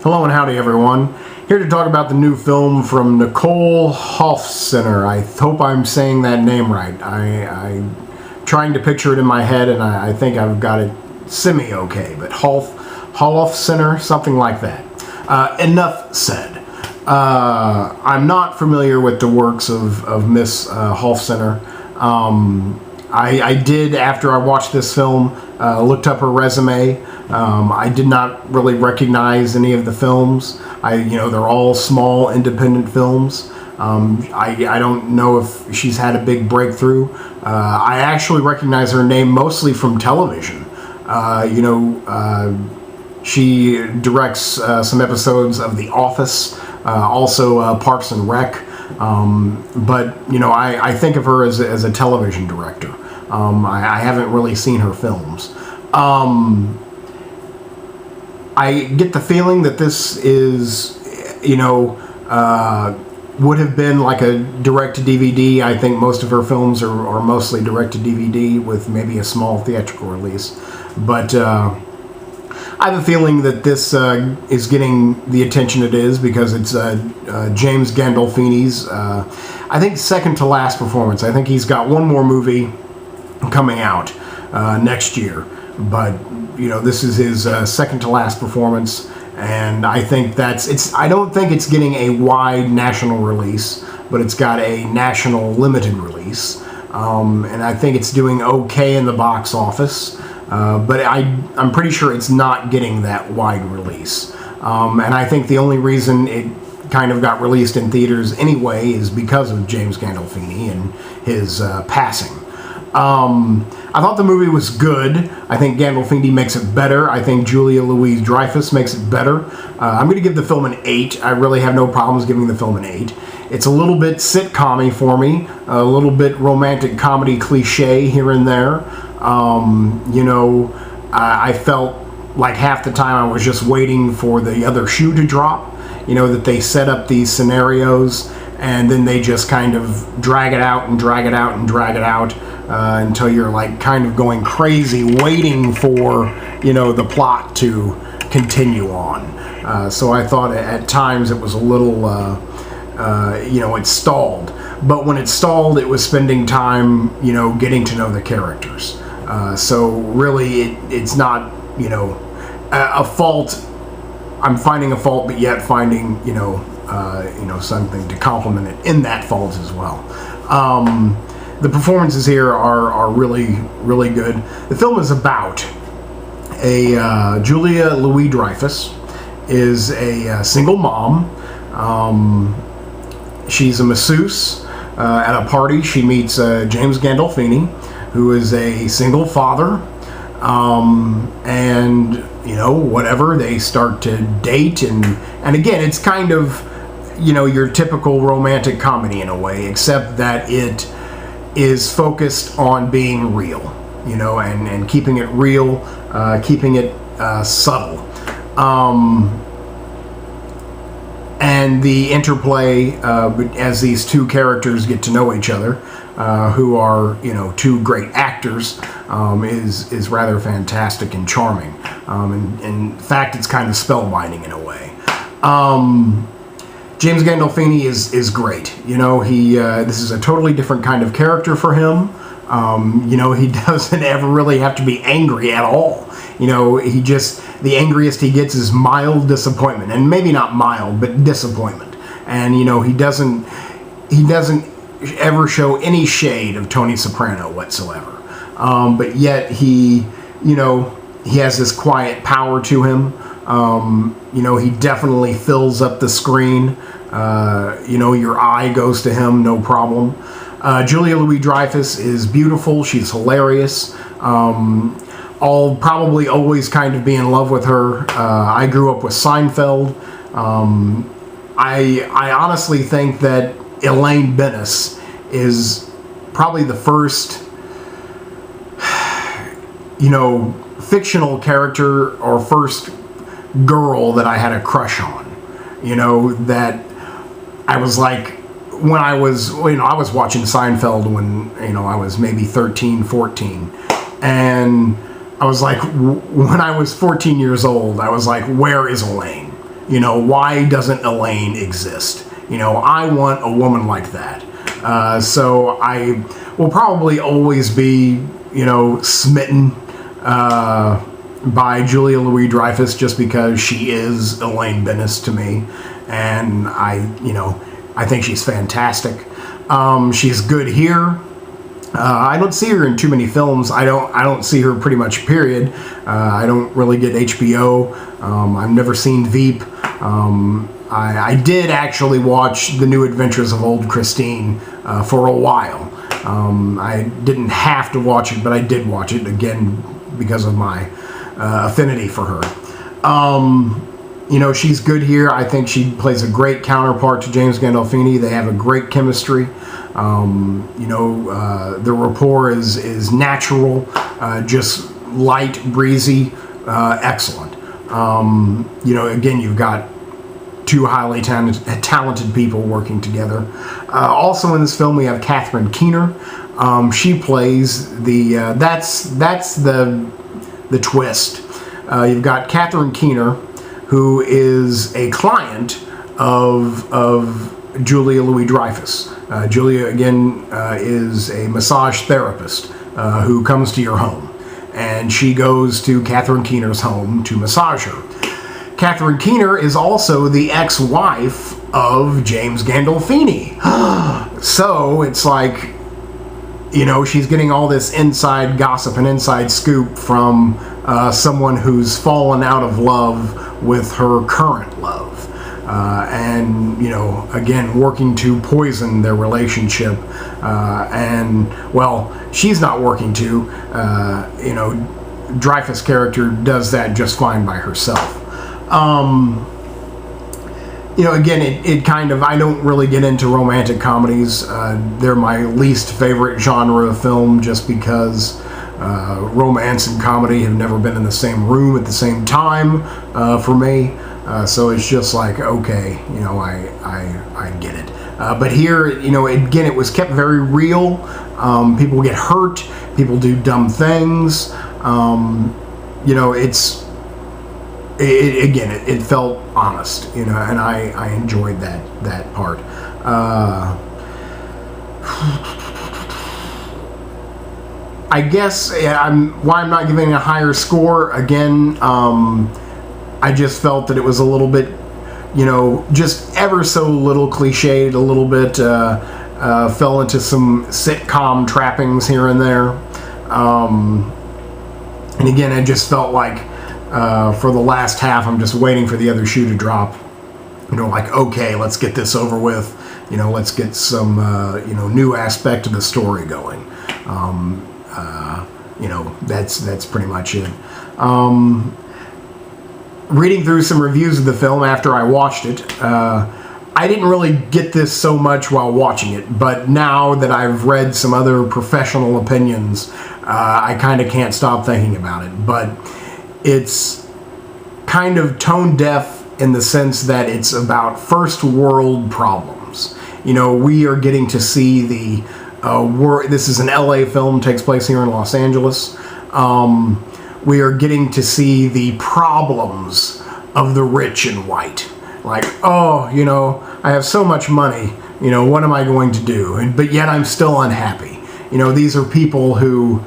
Hello and howdy everyone. Here to talk about the new film from Nicole Hofstetter. I hope I'm saying that name right. I'm trying to picture it in my head and I think I've got it semi-okay, but Hofstetter, something like that. Enough said. I'm not familiar with the works of Miss Hofstetter. I did, after I watched this film, looked up her resume. I did not really recognize any of the films. They're all small, independent films. I don't know if she's had a big breakthrough. I actually recognize her name mostly from television. She directs some episodes of The Office, also Parks and Rec. But I think of her as a television director. I haven't really seen her films. I get the feeling that this is, would have been like a direct-to-DVD. I think most of her films are mostly direct-to-DVD with maybe a small theatrical release. But I have a feeling that this is getting the attention it is because it's James Gandolfini's, I think, second to last performance. I think he's got one more movie coming out next year. But this is his second to last performance, and I think I don't think it's getting a wide national release, but it's got a national limited release, and I think it's doing okay in the box office, but I'm pretty sure it's not getting that wide release, and I think the only reason it kind of got released in theaters anyway is because of James Gandolfini and his passing. I thought the movie was good. I think Gandolfini makes it better. I think Julia Louis-Dreyfus makes it better. I'm going to give the film an 8. I really have no problems giving the film an 8. It's a little bit sitcom-y for me, a little bit romantic comedy cliche here and there. I felt like half the time I was just waiting for the other shoe to drop, that they set up these scenarios and then they just kind of drag it out and drag it out and drag it out. Until you're like kind of going crazy waiting for the plot to continue on. So I thought at times it was a little it stalled, but when it stalled it was spending time getting to know the characters. So really it's not a fault. I'm finding a fault, but yet finding something to compliment it in that fault as well. The performances here are really, really good. The film is about Julia Louis-Dreyfus is a single mom. She's a masseuse. At a party, she meets James Gandolfini, who is a single father. And whatever, they start to date, and again, it's kind of your typical romantic comedy in a way, except that it is focused on being real, and keeping it real, keeping it subtle. And the interplay as these two characters get to know each other, who are, two great actors, is rather fantastic and charming. And in fact, it's kind of spellbinding in a way. James Gandolfini is great. This is a totally different kind of character for him. He doesn't ever really have to be angry at all. The angriest he gets is mild disappointment, and maybe not mild, but disappointment. And he doesn't ever show any shade of Tony Soprano whatsoever. But yet he has this quiet power to him. He definitely fills up the screen. Your eye goes to him, no problem. Julia Louis-Dreyfus is beautiful. She's hilarious. I'll probably always kind of be in love with her. I grew up with Seinfeld. I honestly think that Elaine Bennis is probably the first, fictional character or first girl that I had a crush on. That I was like, when I was watching Seinfeld when, I was maybe 13, 14. And I was like, when I was 14 years old, I was like, where is Elaine? You know, why doesn't Elaine exist? You know, I want a woman like that. So I will probably always be, you know, smitten by Julia Louis-Dreyfus just because she is Elaine Bennis to me. And I think she's fantastic. She's good here. I don't see her in too many films. I don't see her pretty much, period. I don't really get HBO. I've never seen Veep. I did actually watch The New Adventures of Old Christine for a while. I didn't have to watch it, but I did watch it, again, because of my affinity for her. You know, she's good here. I think she plays a great counterpart to James Gandolfini. They have a great chemistry. You know, the rapport is natural, just light, breezy, excellent. You know, again, you've got two highly talented people working together. Also in this film, we have Catherine Keener. She plays the that's the twist. You've got Catherine Keener, who is a client of Julia Louis-Dreyfus. Julia, again, is a massage therapist who comes to your home, and she goes to Catherine Keener's home to massage her. Catherine Keener is also the ex-wife of James Gandolfini. So it's like, you know, she's getting all this inside gossip and inside scoop from someone who's fallen out of love with her current love. And, you know, again, working to poison their relationship. And, well, she's not working to. You know, Dreyfus' character does that just fine by herself. You know, again, it kind of, I don't really get into romantic comedies. They're my least favorite genre of film just because romance and comedy have never been in the same room at the same time for me. So it's just like, okay, you know, I get it. But here, you know, again, it was kept very real. People get hurt. People do dumb things. You know, it felt honest, you know, and I enjoyed that part. I guess why I'm not giving a higher score, again, I just felt that it was a little bit, you know, just ever so little cliched, a little bit, fell into some sitcom trappings here and there. And again, I just felt like for the last half, I'm just waiting for the other shoe to drop. You know, like, okay, let's get this over with. You know, let's get some, you know, new aspect of the story going. You know, that's pretty much it. Reading through some reviews of the film after I watched it, I didn't really get this so much while watching it, but now that I've read some other professional opinions, I kind of can't stop thinking about it. But it's kind of tone deaf in the sense that it's about first world problems. You know, we are getting to see the this is an LA film, takes place here in Los Angeles. We are getting to see the problems of the rich and white. Like, oh, you know, I have so much money, you know, what am I going to do? But yet I'm still unhappy. You know, these are people who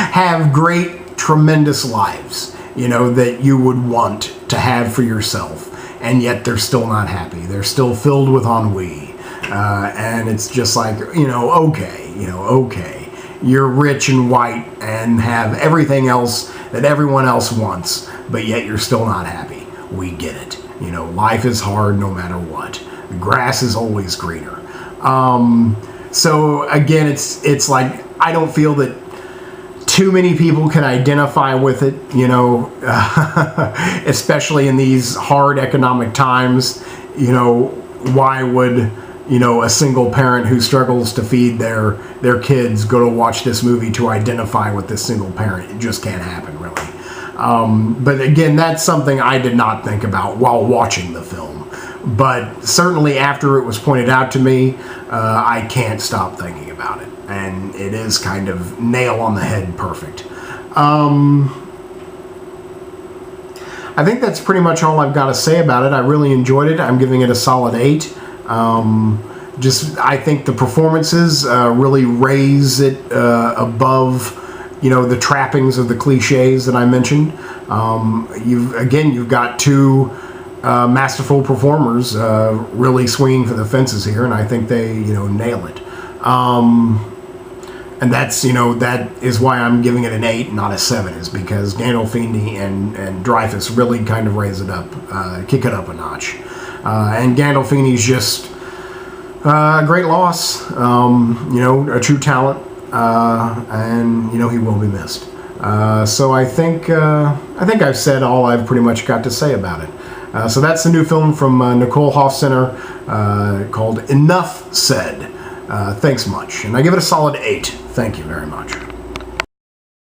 have great, tremendous lives, you know, that you would want to have for yourself. And yet they're still not happy. They're still filled with ennui. And it's just like, you know, okay. You're rich and white and have everything else that everyone else wants, but yet you're still not happy. We get it. You know, life is hard no matter what. The grass is always greener. So again, it's like, I don't feel that too many people can identify with it, you know, especially in these hard economic times. You know, why would, you know, a single parent who struggles to feed their kids go to watch this movie to identify with this single parent? It just can't happen, really. But again, that's something I did not think about while watching the film. But certainly after it was pointed out to me, I can't stop thinking about it. And it is kind of nail on the head perfect. I think that's pretty much all I've got to say about it. I really enjoyed it. I'm giving it a solid 8. I think the performances really raise it above, the trappings of the cliches that I mentioned. You've got two masterful performers really swinging for the fences here, and I think they, nail it. And that's, that is why I'm giving it an 8, not a 7, is because Gandolfini and Dreyfuss really kind of raise it up, kick it up a notch. And Gandolfini's just a great loss, a true talent, and, he will be missed. So I think I've said all I've pretty much got to say about it. So that's the new film from Nicole Hofstetter called Enough Said. Thanks much. And I give it a solid 8. Thank you very much.